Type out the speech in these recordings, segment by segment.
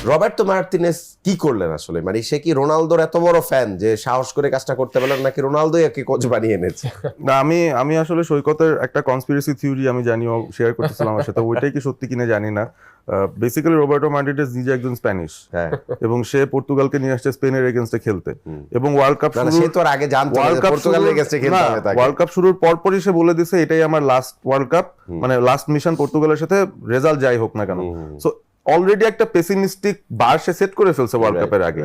Roberto Martinez কি করলেন আসলে? মানে সে কি রোনালদোর এত বড় ফ্যান যে সাহস করে কাজটা করতে পারলেন, নাকি রোনালদোই একে কোচ বানিয়ে এনেছে? না, আমি আসলে সৈকতের একটা কনস্পিরেসি থিওরি আমি জানিও শেয়ার করতেছিলাম আমার সাথে, ওইটাই কি সত্যি কিনা জানি না। বেসিক্যালি রবার্টো মার্টিনেজ নিজে একজন স্প্যানিশ, হ্যাঁ, এবং সে পর্তুগালকে নিয়ে আসছে স্পেনের এগেইনস্টে খেলতে, এবং ওয়ার্ল্ড কাপ সে তো আর আগে জানতো না যে পর্তুগালের কাছে খেলতে হবে তাকে। ওয়ার্ল্ড কাপ শুরুর পরপরই সে বলে দিয়েছে এটাই আমার লাস্ট ওয়ার্ল্ড কাপ, মানে লাস্ট মিশন পর্তুগালের সাথে, রেজাল্ট যাই হোক না কেন। সো অলরেডি একটা পেসিমিস্টিক বার সে সেট করে ফেলছে ওয়ার্ল্ড কাপের আগে।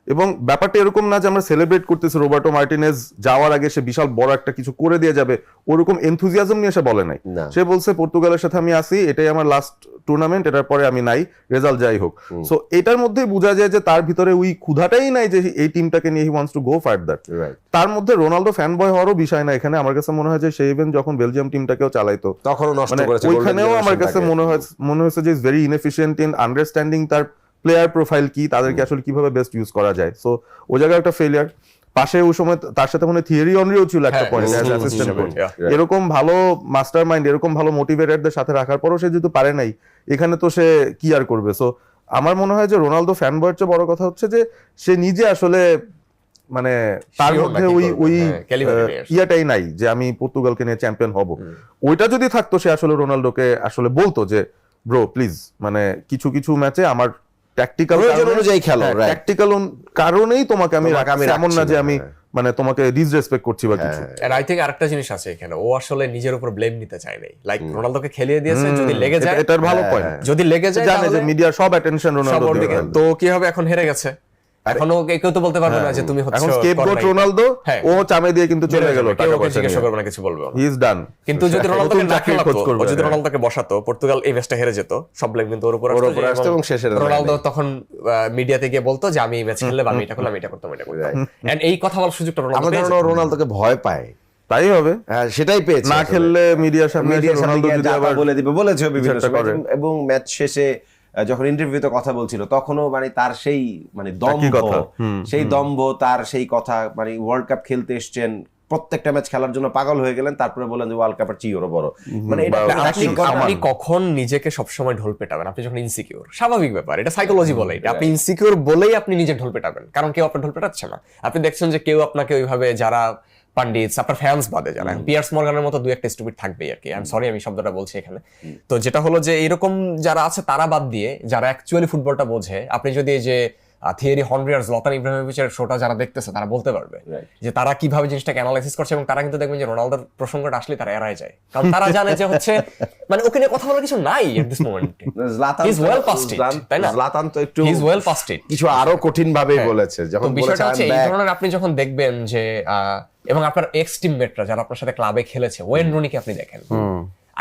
এবং ব্যাপারটা এরকম না যে আমরা সেলিব্রেট করতেছি রবার্টো মার্টিনেজ যাওয়ার আগে সে বিশাল বড় একটা কিছু করে দিয়ে যাবে, ওরকম এনথুজিয়াজম নিয়ে সে বলে নাই। সে বলছে পর্তুগালের সাথে আমি আসি, এটাই আমার লাস্ট টুর্নামেন্ট, এটার পরে আমি নাই, রেজাল্ট যাই হোক। সো এটার মধ্যেই বোঝা যায় যে তার ভিতরে ওই ক্ষুধাটাই নাই যে এই টিমটাকে নিয়ে he wants to go further. তার মধ্যে রোনালদো ফ্যান বয় হওয়ারও বিষয় না এখানে। আমার কাছে মনে হয় যে সে ইভেন যখন বেলজিয়াম টিমটাকেও চালাইতো তখনও নষ্ট করেছে, ওইখানেও আমার কাছে মনে হয়েছে যে is very inefficient in understanding তার প্লেয়ার প্রোফাইল কি, তাদেরকে আসলে কিভাবে বেস্ট ইউজ করা যায়। সো ওই জায়গায় একটা ফেলিয়ার। পাশে ওই সময় তার সাথে মনে থিয়েরি অনরিও ছিল একটা পয়েন্ট অ্যাজ অ্যাসিস্ট্যান্ট কোচ। এরকম ভালো মাস্টারমাইন্ড, এরকম ভালো মোটিভেটরদের সাথে রাখার পরও সে যেহেতু পারে নাই, এখানে তো সে কি আর করবে। সো আমার মনে হয় যে রোনালদো ফ্যান বয়ের চেয়ে বড় কথা হচ্ছে যে সে নিজে আসলে মানে তার মধ্যে ওই ইয়াটাই নাই যে আমি পর্তুগালকে নিয়ে চ্যাম্পিয়ন হব। ওইটা যদি থাকতো সে আসলে রোনালদোকে আসলে বলতো যে ব্রো প্লিজ, মানে কিছু কিছু ম্যাচে আমার ট্যাকটিক্যাল অনুযায়ী খেলো, ট্যাকটিক্যাল কারণেই তোমাকে আমি এমন না যে আমি মানে তোমাকে ডিসরেসপেক্ট করছি বা কিছু। এন্ড আই থিংক আরেকটা জিনিস আছে এখানে, ও আসলে নিজের উপর ব্লেম নিতে চায় নাই। লাইক রোনালদোকে খেলিয়ে দিয়েছে, যদি লেগে যায়, এটার ভালো পয়েন্ট, যদি লেগে যায় জানে যে মিডিয়ার সব অ্যাটেনশন রোনালদোর দিকে। তো কি হবে, এখন হেরে গেছে, এখনো কেউ তো বলতে পারবে না যে তুমি হচ্ছে এখন স্কেপগোট রোনালদো, ও চামে দিয়ে কিন্তু চলে গেল, টাকা পয়সা জিজ্ঞাসা করবে না, কিছু বলবে না, হি ইজ ডান। কিন্তু যদি রোনালদোকে না খেলাতো, যদি রোনালদোকে বসাতো, পর্তুগাল এই ম্যাচটা হেরে যেত, সব ব্লেম কিন্তু ওর উপর আসতো, এবং শেষে রোনালদো তখন মিডিয়াতে গিয়ে বলতো যে আমি এই ম্যাচ খেললে আমি এটা করলাম, এটা করতাম, এটা করতাম। এন্ড এই কথা বলার সুযোগটা রোনালদোকে ভয় পায়, তাই হবে, সেটাই পেয়েছে। না খেললে মিডিয়ার সামনে রোনালদো যদি আবার বলে দিবে, বলেছে বিভিন্ন সময়। এবং ম্যাচ শেষে যখন ইন্টারভিউতে কথা বলছিল তখনও মানে তার সেই মানে দম্ভ, সেই দম্ভ, তার সেই কথা, মানে ওয়ার্ল্ড কাপ খেলতে এসছেন, প্রত্যেকটা ম্যাচ খেলার জন্য পাগল হয়ে গেলেন, তারপরে বলেন যে ওয়ার্ল্ড কাপের চেয়েও বড়। মানে আপনি কখন নিজেকে সবসময় ঢোল পেটাবেন? আপনি যখন ইনসিকিউর, স্বাভাবিক ব্যাপার, এটা সাইকোলজি বলে, আপনি ইনসিকিউর বলেই আপনি নিজে ঢোল পেটাবেন, কারণ কেউ আপনার ঢোল পেটাচ্ছে না। আপনি দেখছেন যে কেউ আপনাকে ওইভাবে, যারা পান্ডিত, আপনার ফ্যান্স বাদে যারা, পিয়ার্স মর্গানের মতো দুই একটা স্টুপিড থাকবেই আর কি, আই এম সরি আমি শব্দটা বলছি এখানে। তো যেটা হলো যে এরকম যারা আছে তারা বাদ দিয়ে যারা অ্যাকচুয়ালি ফুটবলটা বোঝে, আপনি যদি এই যে থিয়েরি হেনরি আর জলাতান ইব্রাহিমোভিচের শোটা যারা দেখতেছে তারা বলতে পারবে যে তারা কিভাবে জিনিসটাকে অ্যানালাইসিস করছে, এবং তারা কিন্তু দেখবেন যে রোনালদোর প্রসঙ্গটা আসলে তারা এড়ায় যায়, কারণ তারা জানে যে হচ্ছে মানে ওকে নিয়ে কথা বলার কিছু নাই এট দিস মোমেন্টে। হি ইজ ওয়েল পাস্ট ইট, তাই না? জলাতান তো একটু হি ইজ ওয়েল পাস্ট ইট, কিছু আরো কঠিন ভাবে বলেছে। যখন বিষয়টা হচ্ছে এই ধরনের, আপনি যখন দেখবেন যে এবং আপনার এক্স টিমমেটরা যারা আপনার সাথে ক্লাবে খেলেছে, ওয়েন রুনিকে আপনি দেখেন,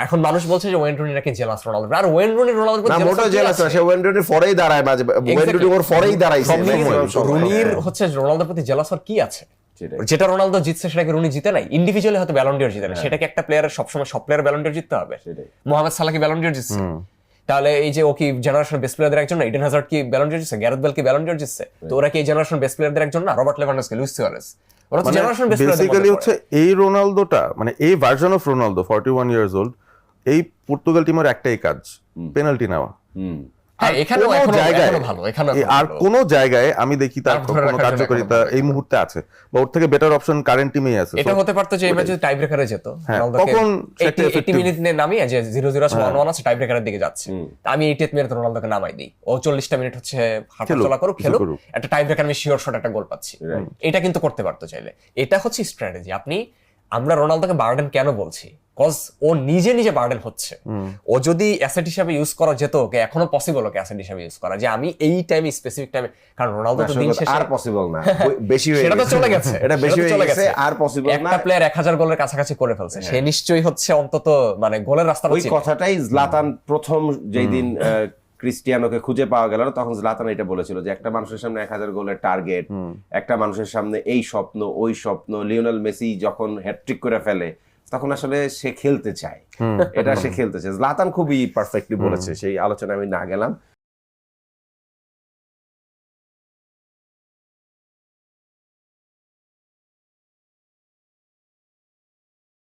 এখন মানুষ বলছে যে ওয়েন রুনি নাকি জেলাস রোনালদো, আর ওয়েন রুনি রোনালদোর না, মোটেও জেলাস না, সে ওয়েন রুনির পরেই দাঁড়ায়, মাঝে ওয়েন রুনি ওর পরেই দাঁড়াইছে। রুনির হচ্ছে রোনালদোর প্রতি জেলাস আর কি আছে? যেটা রোনালদো জিতছে সেটাকে রুনি জিতে নাই, ইন্ডিভিজুয়ালি হয়তো ব্যালন ডিওর জিতে না, সেটাকে একটা প্লেয়ারের সবসময় সব প্লেয়ার ব্যালন ডিওর জিততে হবে। মোহাম্মদ সালাহ কি ব্যালন ডিওর জিতছে? তাহলে এই যে ও কি জেনারেশন বেস্ট প্লেয়ারদের একজন না? ইডেন হ্যাজার্ড কি ব্যালন ডিওর জিতছে? গ্যারেথ বেল কি ব্যালন ডিওর জিতছে? তো ওরা কি এই জেনারেশন বেস্ট প্লেয়ারদের একজন না? রবার্ট লেভানডস্কি, লুইস সুয়ারেজ, ওরা তো জেনারেশন বেস্ট প্লেয়ার। বেসিক্যালি হচ্ছে এই রোনালদোটা, মানে এই version of Ronaldo 41 years old, এই পর্তুগাল টিমের একটাই কাজ, পেনাল্টি নেওয়া। আর কোন জায়গায় আমি দেখি তার কোনো কার্যকারিতা এই মুহূর্তে আছে, বা ওর থেকে বেটার অপশন কারেন্ট টিমেই আছে। এটা হতে পারতো যে এই ম্যাচে টাই ব্রেকারে যেত, তখন 80 মিনিট নামিয়ে যে 0-0 আছে, 1-1 আছে, টাই ব্রেকারের দিকে যাচ্ছে, আমি 80th মিনিটে রোনালদোকে নামাই দিই, ও 40টা মিনিট হচ্ছে হাঁটাচলা করুক, খেলুক, একটা টাই ব্রেকার আমি শিওর শট একটা গোল পাচ্ছি, এটা কিন্তু করতে পারতো চাইলে। এটা হচ্ছে স্ট্র্যাটেজি। আমরা রোনালদোকে বার্ডেন কেন বলছি? কজ ও নিজে বার্ডেন হচ্ছে। ও যদি অ্যাসেট হিসাবে ইউজ করা যেত, ওকে এখনো পসিবল ওকে অ্যাসেট হিসাবে ইউজ করা, যে আমি এই টাইমে স্পেসিফিক টাইমে, কারণ রোনালদো তো দিন শেষে আর পসিবল না, বেশি হয়ে সেটা তো চলে গেছে, এটা বেশি হয়ে গেছে, আর পসিবল না। একটা প্লেয়ার 1000 গোলের কাছাকাছি করে ফেলছে, সে নিশ্চয়ই হচ্ছে অন্তত মানে গোলের রাস্তাটা ওই কথাটাই জলাতান প্রথম যেই দিন ক্রিস্টিয়ানোকে খুঁজে পাওয়া গেল না, তখন জলাতান এটা বলেছিল যে একটা মানুষের সামনে 1000 গোলের টার্গেট, একটা মানুষের সামনে এই স্বপ্ন ওই স্বপ্ন। লিওনেল মেসি যখন হ্যাটট্রিক করে ফেলে তখন আসলে সে খেলতে চায়, এটা সে খেলতে চায়। জলাতান খুবই পারফেক্টলি বলেছে, সেই আলোচনা আমি না গেলাম।